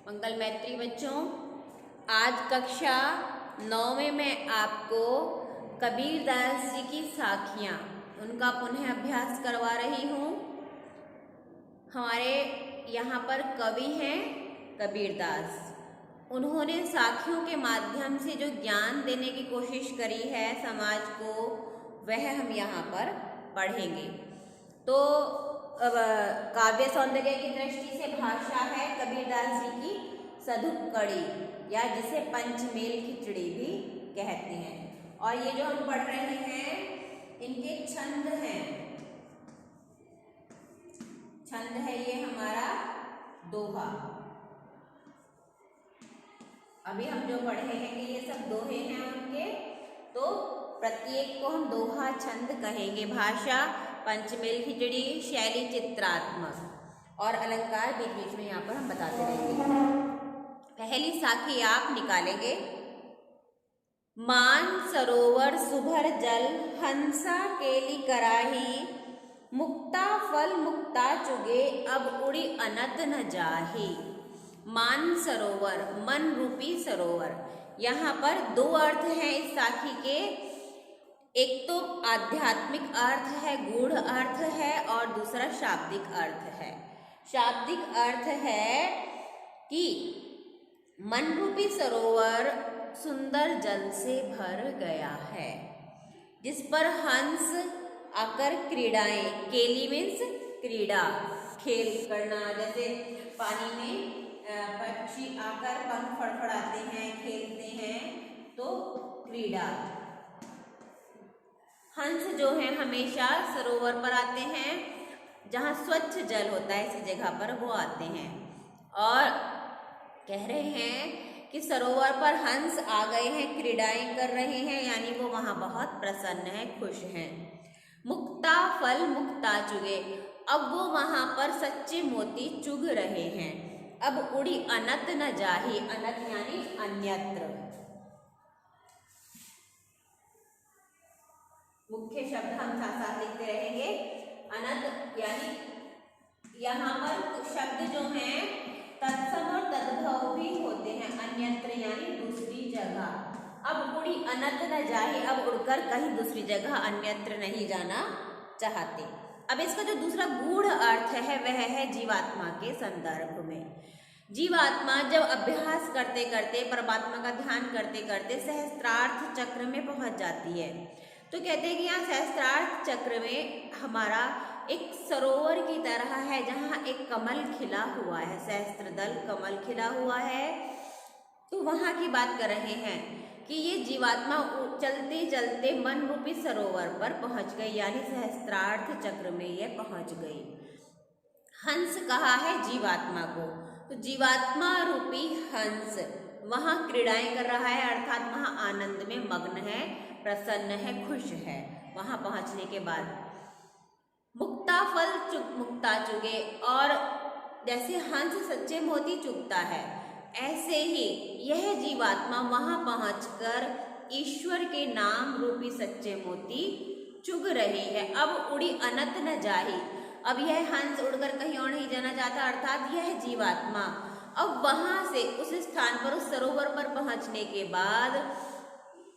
मंगल मैत्री बच्चों, आज कक्षा 9 में आपको कबीरदास जी की साखियाँ उनका पुनः अभ्यास करवा रही हूँ। हमारे यहाँ पर कवि हैं कबीरदास। उन्होंने साखियों के माध्यम से जो ज्ञान देने की कोशिश करी है समाज को, वह हम यहाँ पर पढ़ेंगे। तो अब काव्य सौंदर्य की दृष्टि से भाषा है कबीरदास जी की सधुप कड़ी, या जिसे पंचमेल खिचड़ी भी कहते हैं। और ये जो हम पढ़ रहे हैं इनके छंद हैं। छंद है ये हमारा दोहा। अभी हम जो पढ़े हैं कि ये सब दोहे हैं उनके, तो प्रत्येक को हम दोहा छंद कहेंगे। भाषा पंचमेल खिचड़ी, शैली चित्रात्मक और अलंकार बीच बीच में यहाँ पर हम बताते रहेंगे। पहली साखी आप निकालेंगे। मान सरोवर सुभर जल, हंसा केली कराही, मुक्ता फल मुक्ता चुगे, अब उड़ी अनत न जाही। मान सरोवर, मन रूपी सरोवर। यहाँ पर दो अर्थ हैं इस साखी के। एक तो आध्यात्मिक अर्थ है, गूढ़ अर्थ है, और दूसरा शाब्दिक अर्थ है। शाब्दिक अर्थ है कि मन रूपी सरोवर सुंदर जल से भर गया है, जिस पर हंस आकर क्रीड़ाएं, केली मीन्स क्रीड़ा, खेल करना। जैसे पानी में पक्षी आकर पंख फड़फड़ाते हैं, खेलते हैं, तो क्रीड़ा। हंस जो है हमेशा सरोवर पर आते हैं, जहाँ स्वच्छ जल होता है इस जगह पर वो आते हैं। और कह रहे हैं कि सरोवर पर हंस आ गए हैं, क्रीड़ाएं कर रहे हैं, यानी वो वहाँ बहुत प्रसन्न हैं, खुश हैं। मुक्ता फल मुक्ता चुगे, अब वो वहाँ पर सच्चे मोती चुग रहे हैं। अब उड़ी अनत न जाही, अनत यानी अन्यत्र। मुख्य शब्द हम साथ साथ लिखते रहेंगे। अनत यानी यहाँ पर शब्द जो हैं तत्सम और तद्भव भी होते हैं। अन्यत्र यानी दूसरी जगह। अब उड़ी अनत न जाही, अब उड़कर कहीं दूसरी जगह अन्यत्र नहीं जाना चाहते। अब इसका जो दूसरा गूढ़ अर्थ है वह है जीवात्मा के संदर्भ में। जीवात्मा जब अभ्यास करते करते, परमात्मा का ध्यान करते करते सहस्त्रार्थ चक्र में पहुंच जाती है, तो कहते हैं कि यहाँ सहस्त्रार्थ चक्र में हमारा एक सरोवर की तरह है, जहाँ एक कमल खिला हुआ है, सहस्त्रदल कमल खिला हुआ है। तो वहाँ की बात कर रहे हैं कि ये जीवात्मा चलते चलते मन रूपी सरोवर पर पहुँच गई, यानी सहस्त्रार्थ चक्र में ये पहुँच गई। हंस कहा है जीवात्मा को, तो जीवात्मा रूपी हंस वहाँ क्रीड़ाएं कर रहा है, अर्थात वहाँ आनंद में मग्न है, प्रसन्न है, खुश है। वहाँ पहुँचने के बाद मुक्ता फल मुक्ता चुगे, और जैसे हंस सच्चे मोती चुगता है, ऐसे ही यह जीवात्मा वहाँ पहुँचकर ईश्वर के नाम रूपी सच्चे मोती चुग रही है। अब उड़ी अनत न जाही, अब यह हंस उड़कर कहीं और नहीं जाना चाहता, अर्थात यह जीवात्मा अब वहाँ से उस स्थान पर, उस सरोवर पर पहुँचने के बाद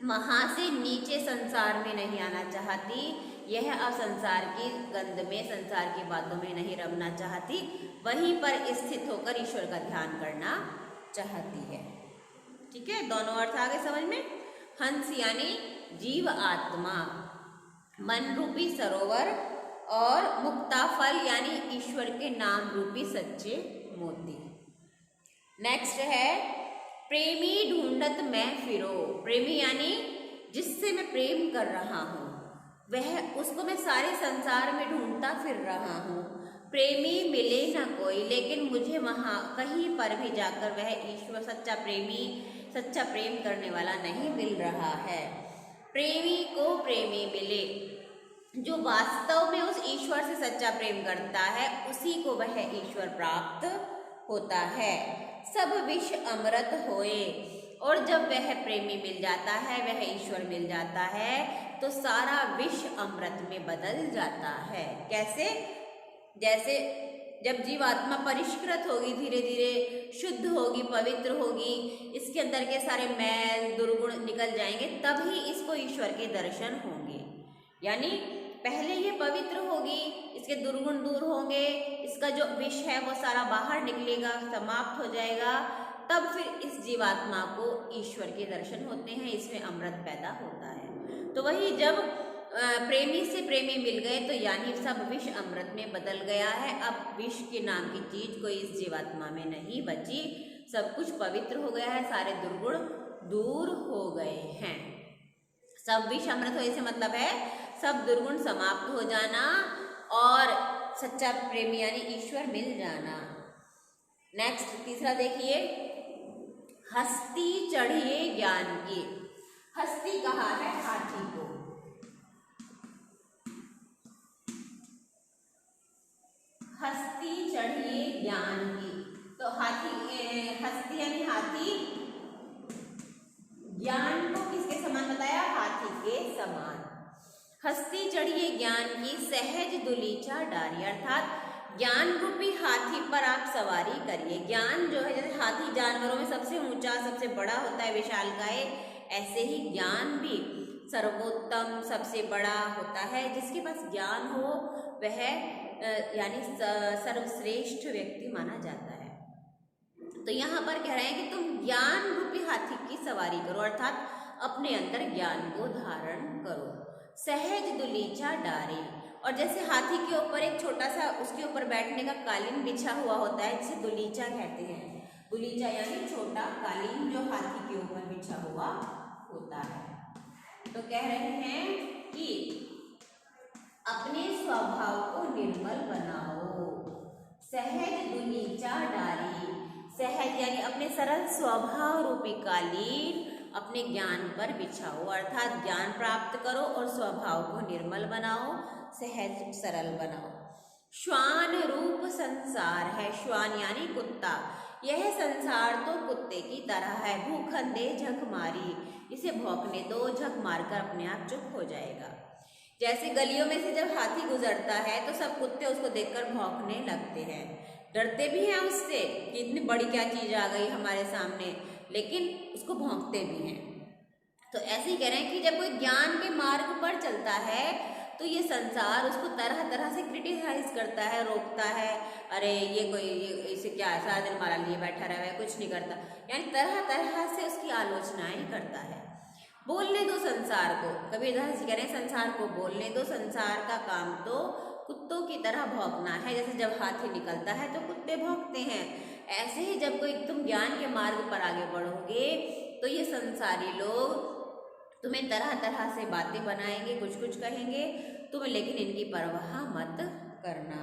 वहाँ से नीचे संसार में नहीं आना चाहती। यह अब संसार की गंध में, संसार की बातों में नहीं रमना चाहती, वहीं पर स्थित होकर ईश्वर का ध्यान करना चाहती है। ठीक है, दोनों अर्थ आ गए समझ में। हंस यानी जीव आत्मा, मन रूपी सरोवर, और मुक्ता फल यानी ईश्वर के नाम रूपी सच्चे मोती। नेक्स्ट है प्रेमी ढूंढत मैं फिरो। प्रेमी यानी जिससे मैं प्रेम कर रहा हूँ, वह उसको मैं सारे संसार में ढूंढता फिर रहा हूँ। प्रेमी मिले ना कोई, लेकिन मुझे वहाँ कहीं पर भी जाकर वह ईश्वर सच्चा प्रेमी, सच्चा प्रेम करने वाला नहीं मिल रहा है। प्रेमी को प्रेमी मिले, जो वास्तव में उस ईश्वर से सच्चा प्रेम करता है, उसी को वह ईश्वर प्राप्त होता है। सब विष अमृत होए, और जब वह प्रेमी मिल जाता है, वह ईश्वर मिल जाता है, तो सारा विष अमृत में बदल जाता है। कैसे? जैसे जब जीवात्मा परिष्कृत होगी, धीरे धीरे शुद्ध होगी, होगी, पवित्र होगी, इसके अंदर के सारे मैल दुर्गुण निकल जाएंगे, तभी इसको ईश्वर के दर्शन होंगे। यानी पहले ये पवित्र होगी, इसके दुर्गुण दूर होंगे, इसका जो विष है वो सारा बाहर निकलेगा, समाप्त हो जाएगा, तब फिर इस जीवात्मा को ईश्वर के दर्शन होते हैं, इसमें अमृत पैदा होता है। तो वही जब प्रेमी से प्रेमी मिल गए तो यानी सब विष अमृत में बदल गया है। अब विष के नाम की चीज कोई इस जीवात्मा में नहीं बची, सब कुछ पवित्र हो गया है, सारे दुर्गुण दूर हो गए हैं। सब विष अमृत होने से मतलब है सब दुर्गुण समाप्त हो जाना और सच्चा प्रेमी यानी ईश्वर मिल जाना। नेक्स्ट तीसरा देखिए, हस्ती चढ़िए ज्ञान की। हस्ती कहा है हाथी को। हस्ती चढ़िए ज्ञान की, तो हस्ती यानी हाथी, ज्ञान को किसके समान बताया? हाथी के समान। हस्ती चढ़िए ज्ञान की सहज दुलीचा डारी, अर्थात ज्ञान रूपी हाथी पर आप सवारी करिए। ज्ञान जो है, जैसे हाथी जानवरों में सबसे ऊंचा सबसे बड़ा होता है, विशालकाय, ऐसे ही ज्ञान भी सर्वोत्तम सबसे बड़ा होता है। जिसके पास ज्ञान हो वह यानी सर्वश्रेष्ठ व्यक्ति माना जाता है। तो यहाँ पर कह रहे हैं कि तुम ज्ञान रूपी हाथी की सवारी करो, अर्थात अपने अंदर ज्ञान को धारण करो। सहज दुलीचा डारी, और जैसे हाथी के ऊपर एक छोटा सा उसके ऊपर बैठने का कालीन बिछा हुआ होता है, जिसे दुलीचा कहते हैं। दुलीचा यानी छोटा कालीन जो हाथी के ऊपर बिछा हुआ होता है। तो कह रहे हैं कि अपने स्वभाव को निर्मल बनाओ। सहज दुलीचा डारी, सहज यानी अपने सरल स्वभाव रूपी कालीन अपने ज्ञान पर बिछाओ, अर्थात ज्ञान प्राप्त करो और स्वभाव को निर्मल बनाओ, सहज सरल बनाओ। श्वान रूप संसार है, श्वान यानी कुत्ता, यह संसार तो कुत्ते की तरह है। भूखन दे झक मारी, इसे भौंकने दो, झक मारकर अपने आप चुप हो जाएगा। जैसे गलियों में से जब हाथी गुजरता है तो सब कुत्ते उसको देखकर भौंकने लगते हैं, डरते भी हैं उससे कि इतनी बड़ी क्या चीज आ गई हमारे सामने, लेकिन उसको भौंकते भी हैं। तो ऐसे ही कह रहे हैं कि जब कोई ज्ञान के मार्ग पर चलता है तो ये संसार उसको तरह तरह से क्रिटिसाइज करता है, रोकता है, अरे ये कोई इसे क्या है, सारा दिन हमारा लिए बैठा रहा है, कुछ नहीं करता, यानी तरह तरह से उसकी आलोचनाएं करता है। बोलने दो संसार को, कबीरदास जी कह रहे हैं संसार को बोलने दो, संसार का काम तो कुत्तों की तरह भौंकना है। जैसे जब हाथी निकलता है तो कुत्ते भौंकते हैं, ऐसे ही जब कोई तुम ज्ञान के मार्ग पर आगे बढ़ोगे तो ये संसारी लोग तुम्हें तरह तरह से बातें बनाएंगे, कुछ कुछ कहेंगे, तुम लेकिन इनकी परवाह मत करना,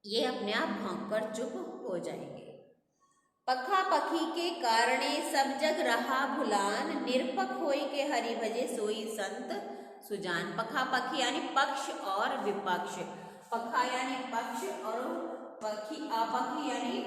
ये अपने आप भौंक कर चुप हो जाएंगे। पखा पखी के कारणे सब जग रहा भुलान, निरपक होई के हरि भजे सोई संत सुजान। पखा पखी यानी पक्ष और विपक्ष, पखा यानी पक्ष और पखी यानी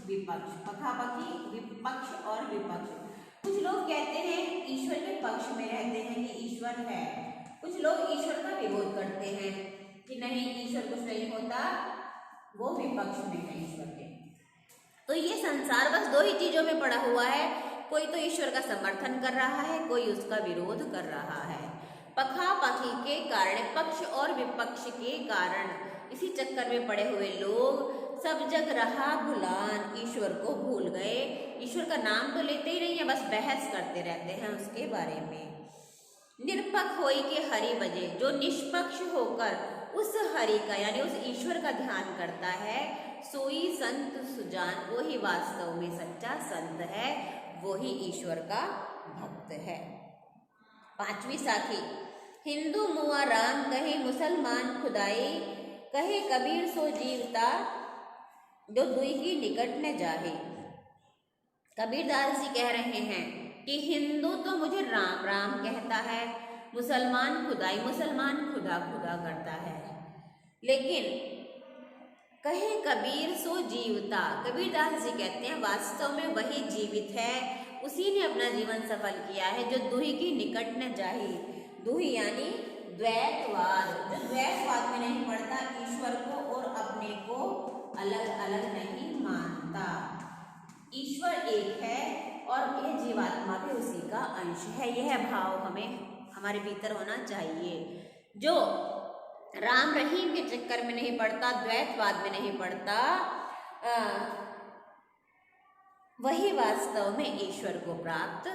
विपक्ष, पखा पखी विपक्ष और विपक्ष। कुछ लोग कहते हैं ईश्वर के पक्ष में रहते हैं कि ईश्वर है, कुछ लोग ईश्वर का विरोध करते हैं कि नहीं ईश्वर कुछ नहीं होता, वो विपक्ष में है ईश्वर के। तो ये संसार बस दो ही चीजों में पड़ा हुआ है, कोई तो ईश्वर का समर्थन कर रहा है, कोई उसका विरोध कर रहा है। पखा पखी के कारण, पक्ष और विपक्ष के कारण इसी चक्कर में पड़े हुए लोग सब जग रहा भुलान, ईश्वर को भूल गए, ईश्वर का नाम तो लेते ही नहीं है, बस बहस करते रहते हैं उसके बारे में। निरपक होई के हरि भजे, जो निष्पक्ष होकर उस हरि का यानी उस ईश्वर का ध्यान करता है, सोई संत सुजान, वो ही वास्तव में सच्चा संत है, वो ही ईश्वर का भक्त है। पांचवी साखी, हिंदू मुआ राम कहे मुसलमान खुदाई, कहे कबीर सो जीवता जो दुई की निकट न जाहे। कबीरदास जी कह रहे हैं कि हिंदू तो मुझे राम राम कहता है, मुसलमान खुदाई, मुसलमान खुदा खुदा करता है, लेकिन कहे कबीर सो जीवता, कबीरदास जी कहते हैं वास्तव में वही जीवित है, उसी ने अपना जीवन सफल किया है जो दुही की निकट न जाही। दुही यानी द्वैतवाद, जो द्वैतवाद में नहीं पड़ता, ईश्वर को और अपने को अलग अलग नहीं मानता। जीवात्मा भी उसी का अंश है। यह भाव हमें हमारे भीतर होना चाहिए। जो राम रहीम के चक्कर में नहीं पड़ता, द्वैतवाद में नहीं पड़ता, वही वास्तव में ईश्वर को प्राप्त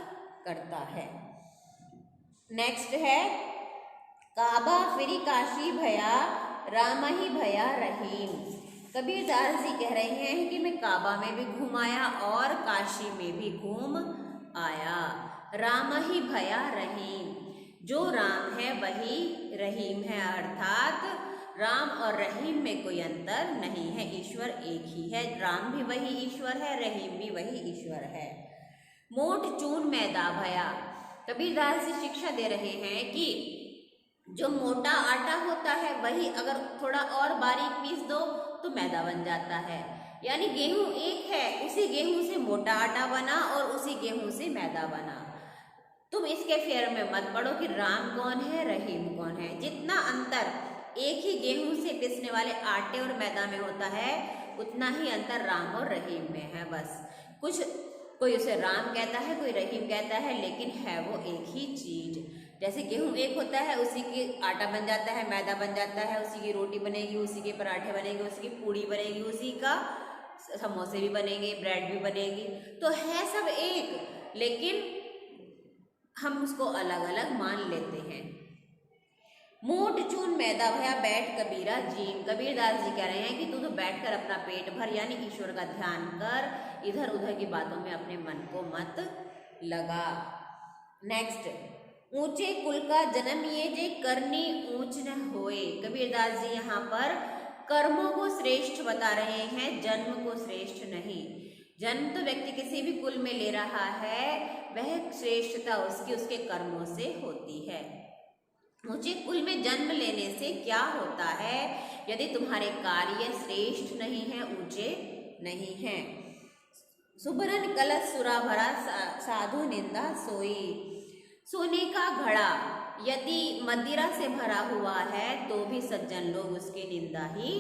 करता है। नेक्स्ट है काबा फिरी काशी भया राम ही भया रहीम। कबीरदास जी कह रहे हैं कि मैं काबा में भी घूम आया और काशी में भी घूम आया। राम ही भया रहीम, जो राम है वही रहीम है, अर्थात राम और रहीम में कोई अंतर नहीं है, ईश्वर एक ही है। राम भी वही ईश्वर है, रहीम भी वही ईश्वर है। मोट चून मैदा भया, कबीरदास जी शिक्षा दे रहे हैं कि जो मोटा आटा होता है वही अगर थोड़ा और बारीक पीस दो तो मैदा बन जाता है। यानी गेहूं एक है, उसी गेहूं से मोटा आटा बना और उसी गेहूं से मैदा बना। तुम इसके फेर में मत पड़ो कि राम कौन है रहीम कौन है। जितना अंतर एक ही गेहूं से पिसने वाले आटे और मैदा में होता है उतना ही अंतर राम और रहीम में है। बस कुछ कोई उसे राम कहता है, कोई रहीम कहता है, लेकिन है वो एक ही चीज। जैसे गेहूं एक होता है, उसी की आटा बन जाता है, मैदा बन जाता है, उसी की रोटी बनेगी, उसी के पराठे बनेंगे, उसी की पूड़ी बनेगी, उसी का समोसे भी बनेंगे, ब्रेड भी बनेगी। तो है सब एक, लेकिन हम उसको अलग अलग मान लेते हैं। मोट चून मैदा भया बैठ कबीरा जीम। कबीरदास जी कह रहे हैं कि तू तो बैठकर अपना पेट भर, यानी ईश्वर का ध्यान कर, इधर उधर की बातों में अपने मन को मत लगा। नेक्स्ट, ऊंचे कुल का जन्म ये जे करनी ऊंच न होए। कबीरदास जी यहाँ पर कर्मों को श्रेष्ठ बता रहे हैं, जन्म को श्रेष्ठ नहीं। जन्म तो व्यक्ति किसी भी कुल में ले रहा है, वह श्रेष्ठता उसकी उसके कर्मों से होती है। ऊंचे कुल में जन्म लेने से क्या होता है? यदि तुम्हारे कार्य श्रेष्ठ नहीं है, ऊंचे नहीं हैं। सुबरन कलश सुरा भरा साधु निंदा सोई। सोने का घड़ा यदि मदिरा से भरा हुआ है तो भी सज्जन लोग उसकी निंदा ही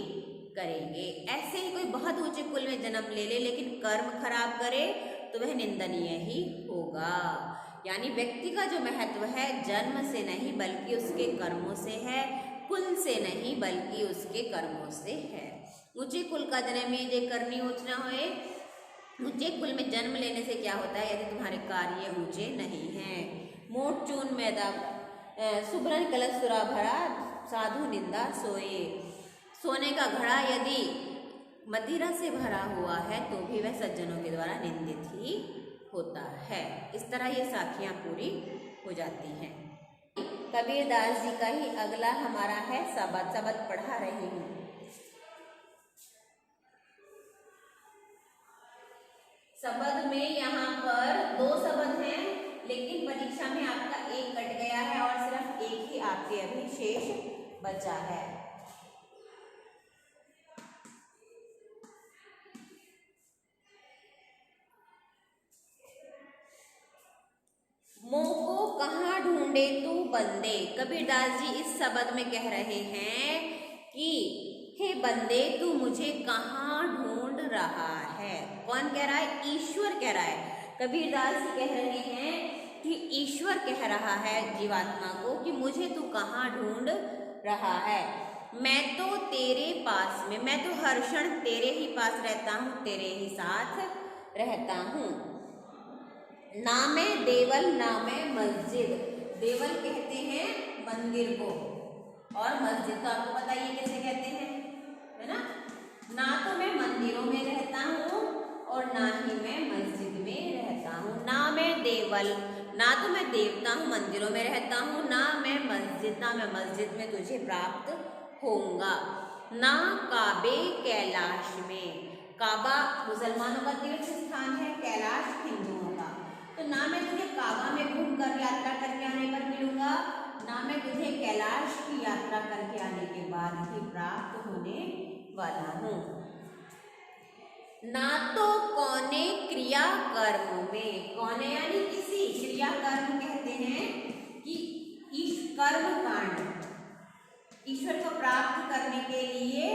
करेंगे। ऐसे ही कोई बहुत ऊंचे कुल में जन्म ले ले लेकिन कर्म खराब करे तो वह निंदनीय ही होगा। यानी व्यक्ति का जो महत्व है जन्म से नहीं बल्कि उसके कर्मों से है, कुल से नहीं बल्कि उसके कर्मों से है। ऊंचे कुल का जन्म ये करनी ऊंच न होए। ऊंचे कुल में जन्म लेने से क्या होता है? यदि तुम्हारे कार्य ऊंचे नहीं हैं। मोट चून मैदा सुबरन कलश सुरा भरा साधु निंदा सोए। सोने का घड़ा यदि मदिरा से भरा हुआ है तो भी वह सज्जनों के द्वारा निंदित ही होता है। इस तरह ये साखियां पूरी हो जाती हैं। कबीरदास जी का ही अगला हमारा है शबद। शबद पढ़ा रही हूँ। शबद में यहाँ पर 2 शबद हैं, लेकिन परीक्षा में आपका एक कट गया है और सिर्फ एक ही आपके अभी शेष बचा है। मोह को कहाँ ढूंढे तू बंदे। कबीरदास जी इस शब्द में कह रहे हैं कि हे बंदे तू मुझे कहाँ ढूंढ रहा है। कौन कह रहा है? ईश्वर कह रहा है। कबीरदास जी कह रहे हैं कि ईश्वर कह रहा है जीवात्मा को कि मुझे तू कहाँ ढूंढ रहा है। मैं तो तेरे पास में, मैं तो हर क्षण तेरे ही पास रहता हूँ, तेरे ही साथ रहता हूँ। ना मैं देवल ना मैं मस्जिद। देवल कहते हैं मंदिर को और मस्जिद तो आपको पता ही कैसे कहते हैं, है ना। ना तो मैं मंदिरों में रहता हूँ और ना ही मैं मस्जिद में रहता हूँ। ना मैं देवल, ना तो मैं देवता हूँ मंदिरों में रहता हूँ, ना मैं मस्जिद में तुझे प्राप्त होऊंगा। ना काबे कैलाश में। काबा मुसलमानों का तीर्थ स्थान है, कैलाश हिंदुओं का। तो ना मैं तुझे काबा में घूमकर यात्रा करके आने पर मिलूंगा, ना मैं तुझे कैलाश की यात्रा करके आने के बाद ही प्राप्त होने वाला हूँ। ना तो कौने क्रिया कर्म में। कौने यानी किसी, क्रिया कर्म कहते हैं कि कर्म कांड, ईश्वर को प्राप्त करने के लिए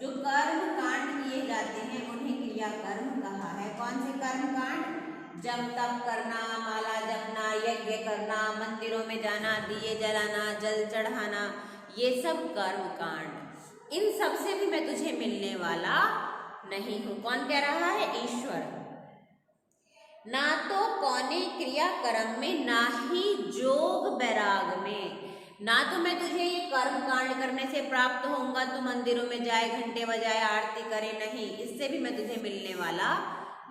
जो कर्म कांड किए जाते हैं उन्हें क्रिया कर्म कहा है। कौन से कर्म कांड? जप तप करना, माला जपना, यज्ञ करना, मंदिरों में जाना, दिए जलाना, जल चढ़ाना, ये सब कर्म कांड, इन सब से भी मैं तुझे मिलने वाला नहीं हूं। कौन कह रहा है? ईश्वर। ना तो कौने क्रिया कर्म में, ना ही जोग बैराग में। ना तो मैं तुझे ये कर्म कांड करने से प्राप्त होऊंगा, तू मंदिरों में जाए, घंटे बजाए, आरती करे, नहीं, इससे भी मैं तुझे मिलने वाला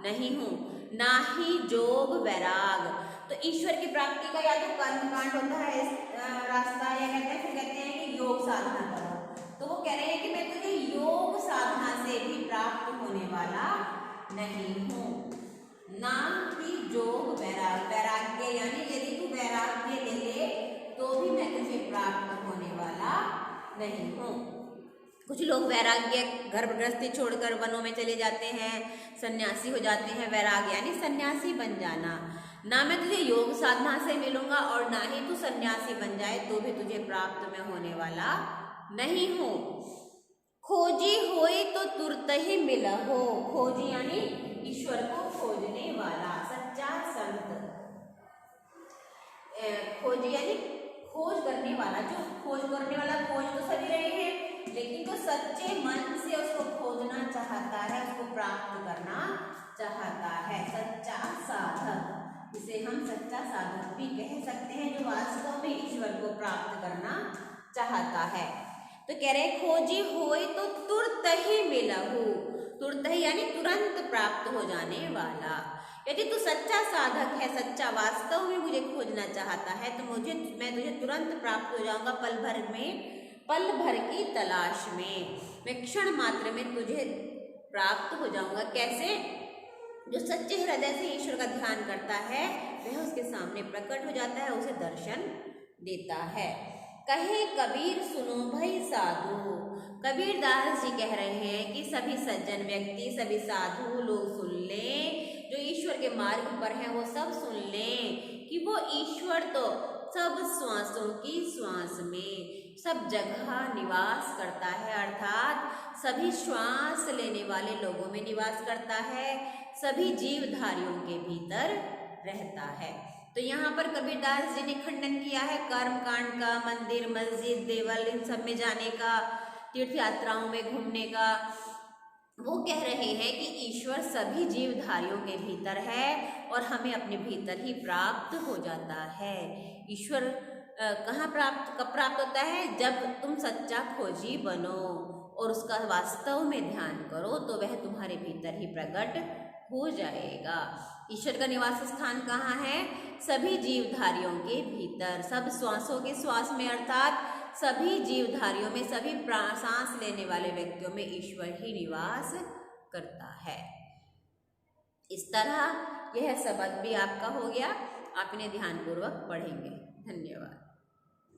नहीं हूँ। ना ही जोग वैराग, तो ईश्वर की प्राप्ति का या तो कर्म कांड होता है रास्ता, या कहते हैं फिर कहते हैं कि योग साधना करो। तो वो कह रहे हैं कि मैं तुझे योग साधना से भी प्राप्त होने वाला नहीं हूँ। ना ही जोग वैराग, वैराग्य यानी यदि तू वैराग्य ले ले तो भी मैं तुझे प्राप्त होने वाला नहीं हूँ। कुछ लोग वैराग्य घर गृहस्थी छोड़कर वनों में चले जाते हैं, सन्यासी हो जाते हैं। वैराग्य यानी सन्यासी बन जाना। ना मैं तुझे योग साधना से मिलूंगा और ना ही तू सन्यासी बन जाए तो भी तुझे प्राप्त मैं होने वाला नहीं हूँ। खोजी होई तो तुरत ही मिलहो, खोजी यानी ईश्वर को खोजने वाला, सच्चा संत। खोजी यानी खोज करने वाला, जो खोज करने वाला, खोज तो सभी रहे हैं, लेकिन जो सच्चे मन से उसको खोजना चाहता है, उसको प्राप्त करना चाहता है, सच्चा साधक, जिसे हम सच्चा साधक भी कह सकते हैं, जो वास्तव में ईश्वर को प्राप्त करना चाहता है। तो कह रहे खोजी होए तो तुरत ही मिलहु, तुरत ही यानी तुरंत प्राप्त हो जाने वाला। यदि तू सच्चा साधक है, सच्चा वास्तव में मुझे खोजना चाहता है, तो मैं तुझे तुरंत प्राप्त हो जाऊंगा, पल भर में, पल भर की तलाश में, मैं क्षण मात्र में तुझे प्राप्त हो जाऊंगा। कैसे? जो सच्चे हृदय से ईश्वर का ध्यान करता है वह उसके सामने प्रकट हो जाता है, उसे दर्शन देता है। कहे कबीर सुनो भई साधु, कबीर दास जी कह रहे हैं कि सभी सज्जन व्यक्ति, सभी साधु लोग सुन लें, जो ईश्वर के मार्ग पर हैं वो सब सुन लें कि वो ईश्वर तो सब श्वासों की श्वास में, सब जगह निवास करता है, अर्थात सभी श्वास लेने वाले लोगों में निवास करता है, सभी जीवधारियों के भीतर रहता है। तो यहाँ पर कबीरदास जी ने खंडन किया है कर्म कांड का, मंदिर मस्जिद देवल इन सब में जाने का, तीर्थ यात्राओं में घूमने का। वो कह रहे हैं कि ईश्वर सभी जीवधारियों के भीतर है और हमें अपने भीतर ही प्राप्त हो जाता है। ईश्वर कहाँ प्राप्त, कब प्राप्त होता है? जब तुम सच्चा खोजी बनो और उसका वास्तव में ध्यान करो तो वह तुम्हारे भीतर ही प्रकट हो जाएगा। ईश्वर का निवास स्थान कहाँ है? सभी जीवधारियों के भीतर, सब श्वासों के श्वास में, अर्थात सभी जीवधारियों में, सभी सांस लेने वाले व्यक्तियों में ईश्वर ही निवास करता है। इस तरह यह सबक भी आपका हो गया, आप इन्हें ध्यानपूर्वक पढ़ेंगे। धन्यवाद।